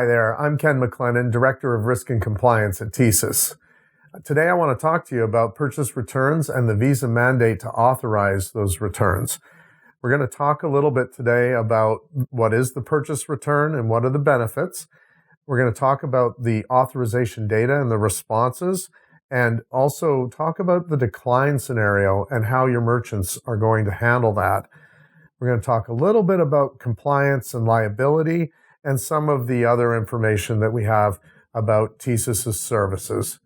Hi there, I'm Ken McLennan, Director of Risk and Compliance at TSYS. Today I want to talk to you about purchase returns and the Visa mandate to authorize those returns. We're going to talk a little bit today about what is the purchase return and what are the benefits. We're going to talk about the authorization data and the responses, and also talk about the decline scenario and how your merchants are going to handle that. We're going to talk a little bit about compliance and liability and some of the other information that we have about TSYS's services.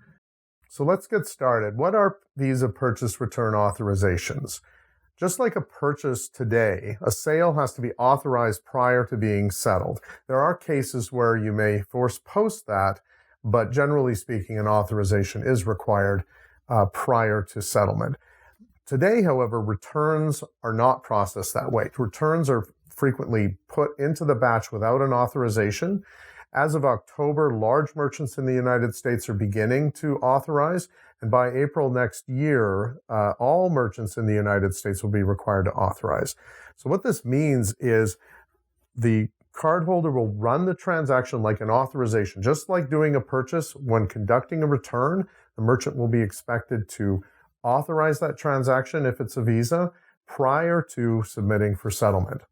So let's get started. What are Visa purchase return authorizations? Just like a purchase today, a sale has to be authorized prior to being settled. There are cases where you may force post that, but generally speaking, an authorization is required prior to settlement. Today, however, returns are not processed that way. Returns are frequently put into the batch without an authorization. As of October, large merchants in the United States are beginning to authorize, and by April next year, all merchants in the United States will be required to authorize. So what this means is the cardholder will run the transaction like an authorization. Just like doing a purchase, when conducting a return, the merchant will be expected to authorize that transaction if it's a Visa prior to submitting for settlement.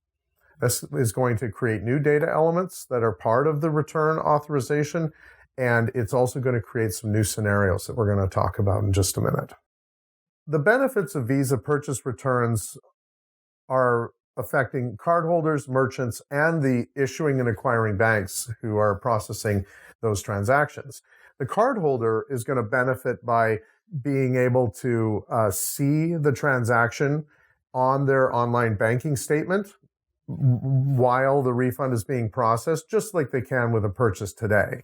This is going to create new data elements that are part of the return authorization, and it's also going to create some new scenarios that we're going to talk about in just a minute. The benefits of Visa purchase returns are affecting cardholders, merchants, and the issuing and acquiring banks who are processing those transactions. The cardholder is going to benefit by being able to see the transaction on their online banking statement while the refund is being processed, just like they can with a purchase today.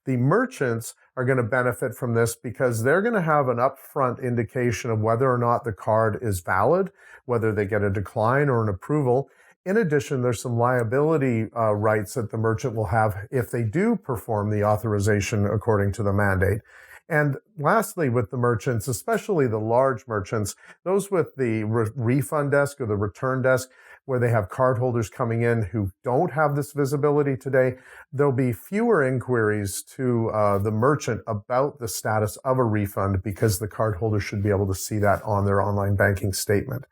The merchants are going to benefit from this because they're going to have an upfront indication of whether or not the card is valid, whether they get a decline or an approval. In addition, there's some liability rights that the merchant will have if they do perform the authorization according to the mandate. And lastly, with the merchants, especially the large merchants, those with the refund desk or the return desk, where they have cardholders coming in who don't have this visibility today, there'll be fewer inquiries to the merchant about the status of a refund because the cardholder should be able to see that on their online banking statement.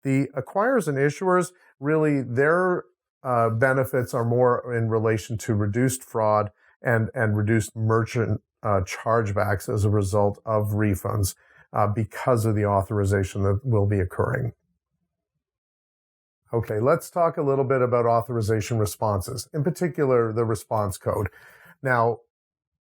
The acquirers and issuers, really, their benefits are more in relation to reduced fraud and reduced merchant chargebacks as a result of refunds because of the authorization that will be occurring. Okay, let's talk a little bit about authorization responses, in particular the response code. Now,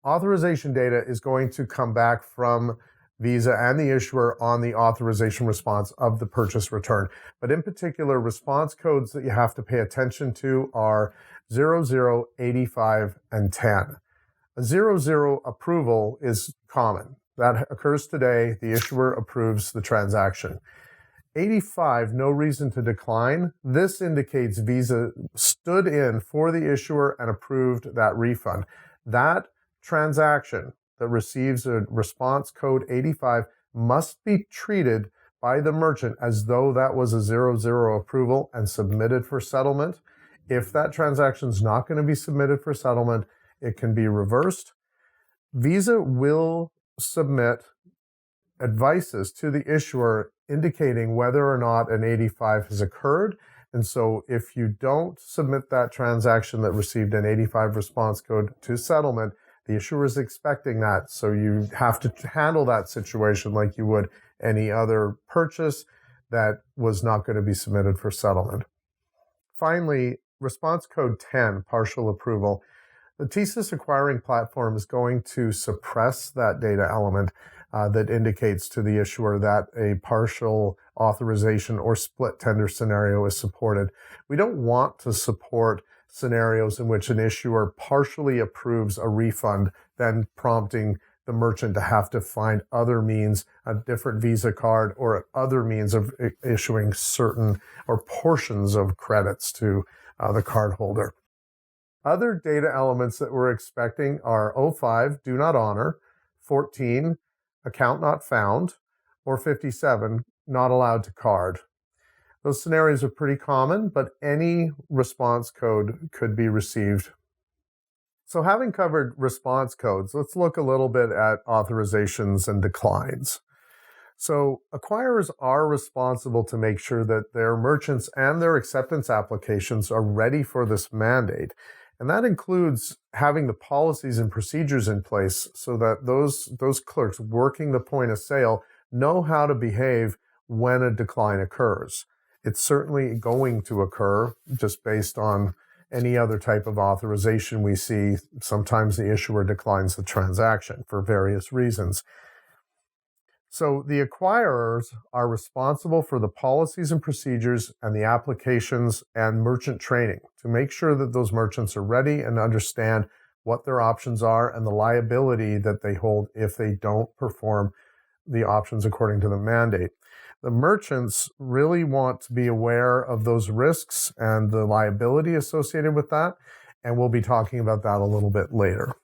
authorization data is going to come back from Visa and the issuer on the authorization response of the purchase return. But in particular, response codes that you have to pay attention to are 00, 85, and 10. A 00 approval is common. That occurs today. The issuer approves the transaction. 85, no reason to decline. This indicates Visa stood in for the issuer and approved that refund. That transaction that receives a response code 85 must be treated by the merchant as though that was a 00 approval and submitted for settlement. If that transaction is not going to be submitted for settlement, it can be reversed. Visa will submit advices to the issuer indicating whether or not an 85 has occurred. And so if you don't submit that transaction that received an 85 response code to settlement, the issuer is expecting that. So you have to handle that situation like you would any other purchase that was not going to be submitted for settlement. Finally, response code 10, partial approval. The TSYS acquiring platform is going to suppress that data element that indicates to the issuer that a partial authorization or split tender scenario is supported. We don't want to support scenarios in which an issuer partially approves a refund, then prompting the merchant to have to find other means, a different Visa card or other means of issuing certain or portions of credits to the cardholder. Other data elements that we're expecting are 05, do not honor, 14, account not found, or 57, not allowed to card. Those scenarios are pretty common, but any response code could be received. So having covered response codes, let's look a little bit at authorizations and declines. So acquirers are responsible to make sure that their merchants and their acceptance applications are ready for this mandate. And that includes having the policies and procedures in place so that those clerks working the point of sale know how to behave when a decline occurs. It's certainly going to occur just based on any other type of authorization we see. Sometimes the issuer declines the transaction for various reasons. So the acquirers are responsible for the policies and procedures and the applications and merchant training to make sure that those merchants are ready and understand what their options are and the liability that they hold if they don't perform the options according to the mandate. The merchants really want to be aware of those risks and the liability associated with that, and we'll be talking about that a little bit later.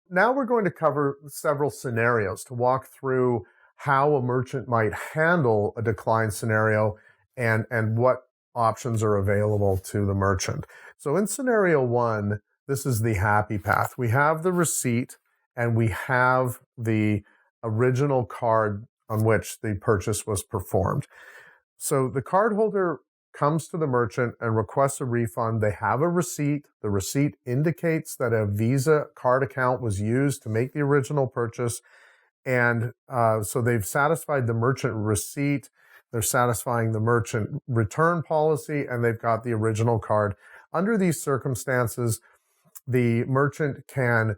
Now we're going to cover several scenarios to walk through how a merchant might handle a decline scenario and what options are available to the merchant. So in scenario one, this is the happy path. We have the receipt and we have the original card on which the purchase was performed. So the cardholder comes to the merchant and requests a refund. They have a receipt. The receipt indicates that a Visa card account was used to make the original purchase. And so they've satisfied the merchant receipt, they're satisfying the merchant return policy, and they've got the original card. Under these circumstances, the merchant can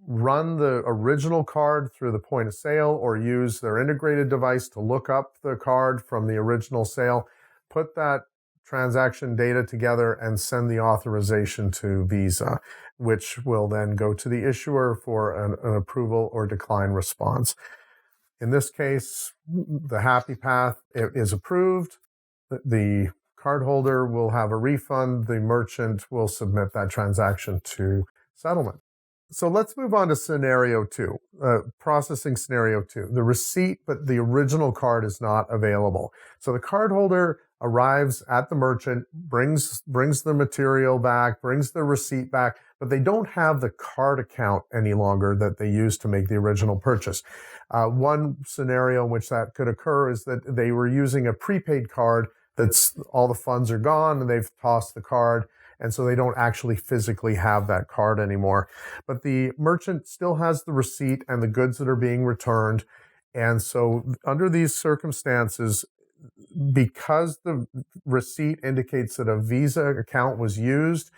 run the original card through the point of sale or use their integrated device to look up the card from the original sale, put that transaction data together, and send the authorization to Visa, which will then go to the issuer for an approval or decline response. In this case, the happy path is approved. The cardholder will have a refund. The merchant will submit that transaction to settlement. So let's move on to scenario two, processing scenario two. The receipt, but the original card is not available. So the cardholder arrives at the merchant, brings the material back, brings the receipt back, but they don't have the card account any longer that they used to make the original purchase. One scenario in which that could occur is that they were using a prepaid card that's all the funds are gone and they've tossed the card, and so they don't actually physically have that card anymore. But the merchant still has the receipt and the goods that are being returned. And so under these circumstances, because the receipt indicates that a Visa account was used,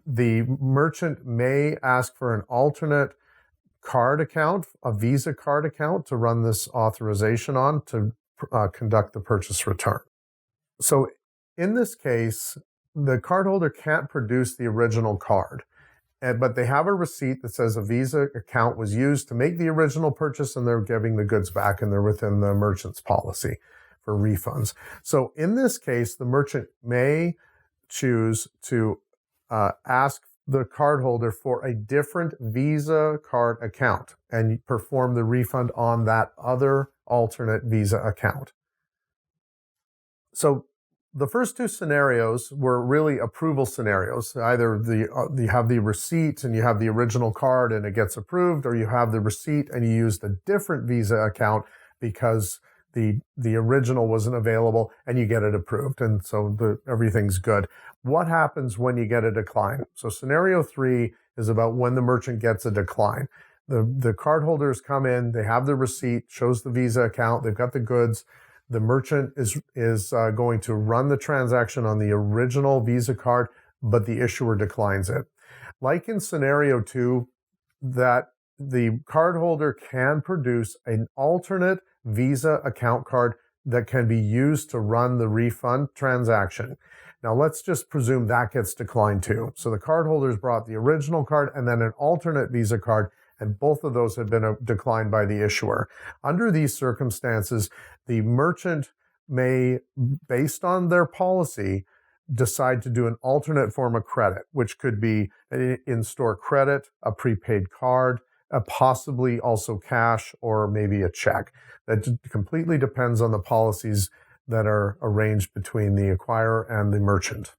the merchant may ask for an alternate card account, a Visa card account, to run this authorization on to conduct the purchase return. So in this case, the cardholder can't produce the original card, but they have a receipt that says a Visa account was used to make the original purchase and they're giving the goods back and they're within the merchant's policy for refunds. So in this case, the merchant may choose to ask the cardholder for a different Visa card account and perform the refund on that other alternate Visa account. So the first two scenarios were really approval scenarios. Either you have the receipt and you have the original card and it gets approved, or you have the receipt and you used a different Visa account because the original wasn't available and you get it approved. And so everything's good. What happens when you get a decline? So scenario three is about when the merchant gets a decline. The cardholders come in, they have the receipt, shows the Visa account, they've got the goods. The merchant is going to run the transaction on the original Visa card, but the issuer declines it. Like in scenario two, that the cardholder can produce an alternate Visa account card that can be used to run the refund transaction. Now let's just presume that gets declined too. So the cardholders brought the original card and then an alternate Visa card, and both of those have been declined by the issuer. Under these circumstances, the merchant may, based on their policy, decide to do an alternate form of credit, which could be an in-store credit, a prepaid card, possibly also cash, or maybe a check. That completely depends on the policies that are arranged between the acquirer and the merchant.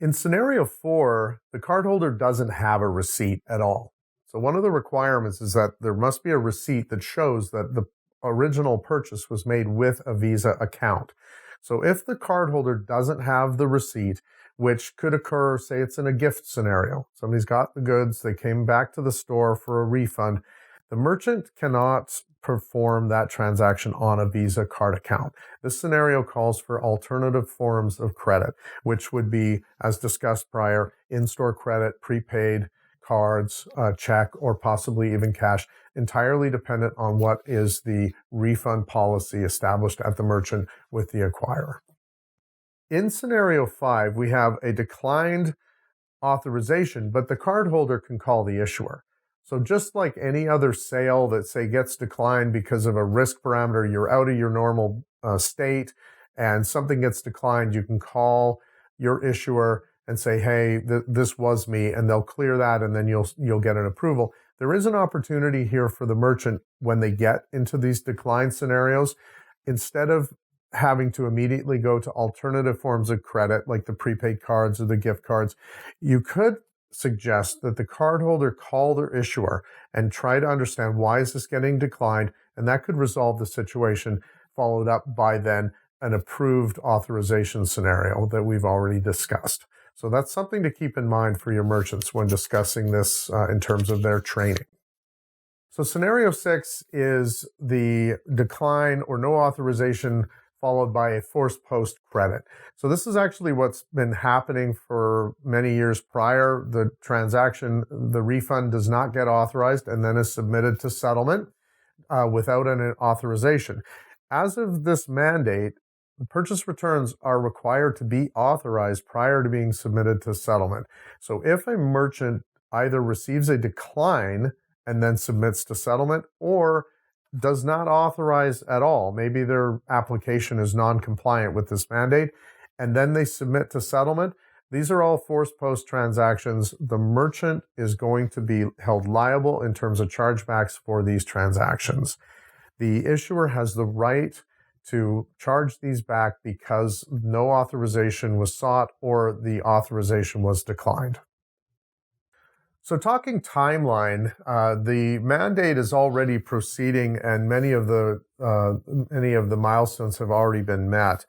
In scenario 4, the cardholder doesn't have a receipt at all. So one of the requirements is that there must be a receipt that shows that the original purchase was made with a Visa account. So if the cardholder doesn't have the receipt, which could occur, say it's in a gift scenario, somebody's got the goods, they came back to the store for a refund, the merchant cannot perform that transaction on a Visa card account. This scenario calls for alternative forms of credit, which would be, as discussed prior, in-store credit, prepaid cards, check, or possibly even cash, entirely dependent on what is the refund policy established at the merchant with the acquirer. In scenario 5, we have a declined authorization, but the cardholder can call the issuer. So just like any other sale that, say, gets declined because of a risk parameter, you're out of your normal state and something gets declined, you can call your issuer and say, hey, this was me, and they'll clear that, and then you'll get an approval. There is an opportunity here for the merchant when they get into these decline scenarios, instead of having to immediately go to alternative forms of credit like the prepaid cards or the gift cards, you could suggest that the cardholder call their issuer and try to understand why is this getting declined, and that could resolve the situation, followed up by then an approved authorization scenario that we've already discussed. So that's something to keep in mind for your merchants when discussing this in terms of their training. So scenario 6 is the decline or no authorization followed by a forced post credit. So this is actually what's been happening for many years prior. The transaction, the refund does not get authorized and then is submitted to settlement without an authorization. As of this mandate, the purchase returns are required to be authorized prior to being submitted to settlement. So if a merchant either receives a decline and then submits to settlement, or does not authorize at all, maybe their application is non-compliant with this mandate, and then they submit to settlement, these are all forced post transactions. The merchant is going to be held liable in terms of chargebacks for these transactions. The issuer has the right to charge these back because no authorization was sought or the authorization was declined. So talking timeline, the mandate is already proceeding and many of the milestones have already been met.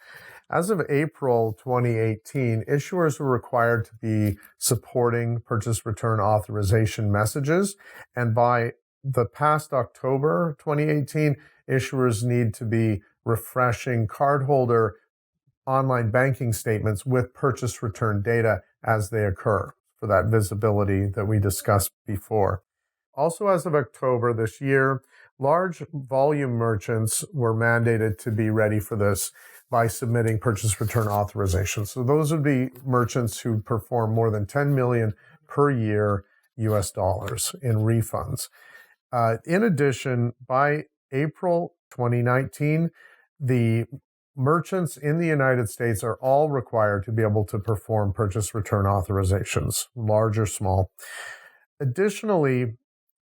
As of April 2018, issuers were required to be supporting purchase return authorization messages, and by the past October 2018, issuers need to be refreshing cardholder online banking statements with purchase return data as they occur for that visibility that we discussed before. Also, as of October this year, large volume merchants were mandated to be ready for this by submitting purchase return authorizations. So those would be merchants who perform more than 10 million per year US dollars in refunds. In addition, by April 2019, the merchants in the United States are all required to be able to perform purchase return authorizations, large or small. Additionally,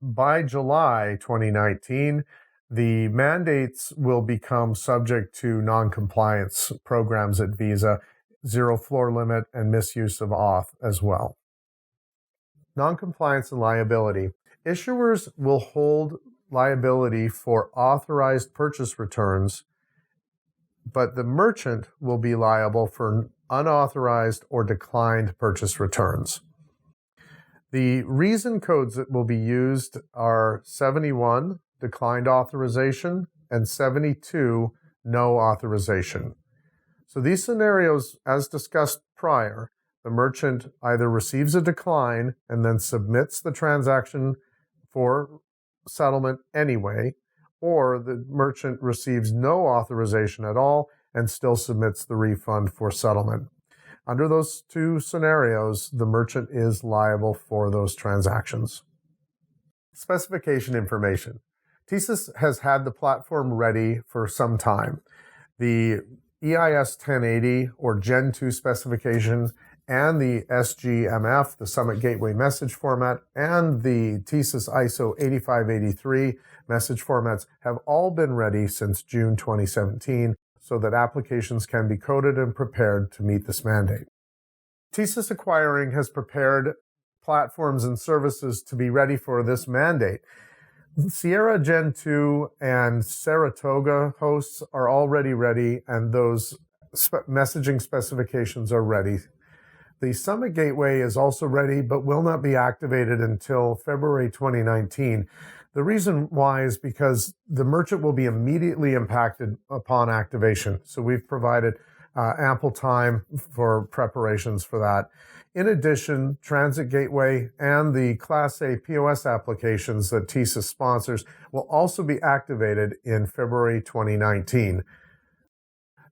by July 2019, the mandates will become subject to non-compliance programs at Visa, zero floor limit, and misuse of auth as well. Non-compliance and liability. Issuers will hold liability for authorized purchase returns, but the merchant will be liable for unauthorized or declined purchase returns. The reason codes that will be used are 71, declined authorization, and 72, no authorization. So these scenarios, as discussed prior, the merchant either receives a decline and then submits the transaction for settlement anyway, or the merchant receives no authorization at all and still submits the refund for settlement. Under those two scenarios, the merchant is liable for those transactions. Specification information. TSYS has had the platform ready for some time. The EIS 1080 or Gen 2 specification and the SGMF, the Summit Gateway Message Format, and the TSYS ISO 8583 message formats have all been ready since June 2017 so that applications can be coded and prepared to meet this mandate. TSYS Acquiring has prepared platforms and services to be ready for this mandate. Sierra Gen 2 and Saratoga hosts are already ready, and those messaging specifications are ready. The Summit Gateway is also ready, but will not be activated until February 2019. The reason why is because the merchant will be immediately impacted upon activation. So we've provided ample time for preparations for that. In addition, Transit Gateway and the Class A POS applications that TSYS sponsors will also be activated in February 2019.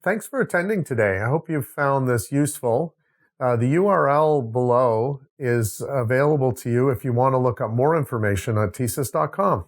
Thanks for attending today. I hope you found this useful. The URL below is available to you if you want to look up more information at TSYS.com.